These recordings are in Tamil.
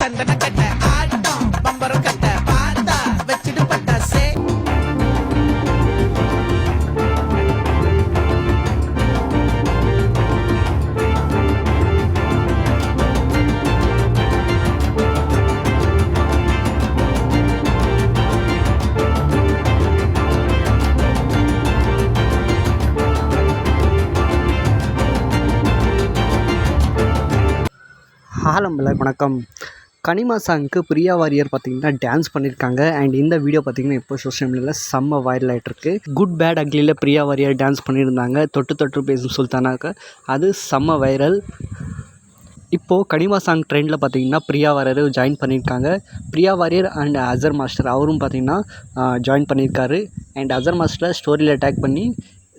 சந்தன கட்ட ஆட்டம் பம்பரம் கட்ட பார்த்தா வச்சிட்டு பட்டாசே. வணக்கம். கனிமா சாங்க்கு பிரியா வாரியர் பார்த்தீங்கன்னா டான்ஸ் பண்ணியிருக்காங்க. அண்ட் இந்த வீடியோ பார்த்தீங்கன்னா இப்போ சோஷியல் மீடியாவில் செம்ம வைரல் ஆகிட்டுருக்கு. குட் பேட் அக்லியில் பிரியா வாரியர் டான்ஸ் பண்ணியிருந்தாங்க. தொட்டு தொட்டு பேசும் சுல்தானாக்க அது செம்ம வைரல். இப்போது கனிமா சாங் ட்ரெண்டில் பார்த்தீங்கன்னா பிரியா வாரியர் ஜாயின் பண்ணியிருக்காங்க. Priya warrior and Asr master அவரும் பார்த்தீங்கன்னா ஜாயின் பண்ணியிருக்காரு. அண்ட் அசர் மாஸ்டரை ஸ்டோரியில் டேக் பண்ணி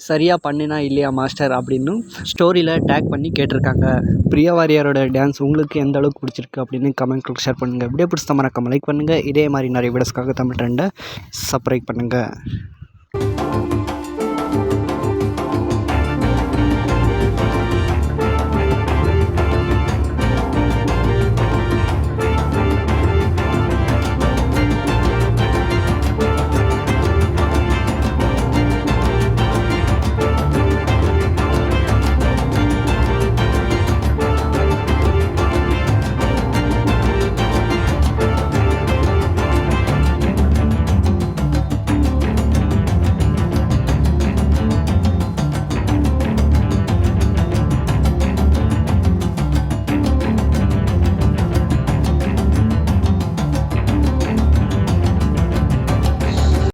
சரியாக பண்ணினா இல்லையா மாஸ்டர் அப்படின்னு ஸ்டோரியில் டேக் பண்ணி கேட்டிருக்காங்க. பிரியா வாரியரோட டான்ஸ் உங்களுக்கு எந்த அளவுக்கு பிடிச்சிருக்கு அப்படின்னு கமெண்ட்க்கு ஷேர் பண்ணுங்கள். வீடியோ பிடிச்ச மறக்காம லைக் பண்ணுங்கள். இதே மாதிரி நிறைய வீடியோஸ்க்காக தமிழ் ட்ரெண்டை சப்ஸ்கிரைப் பண்ணுங்கள்.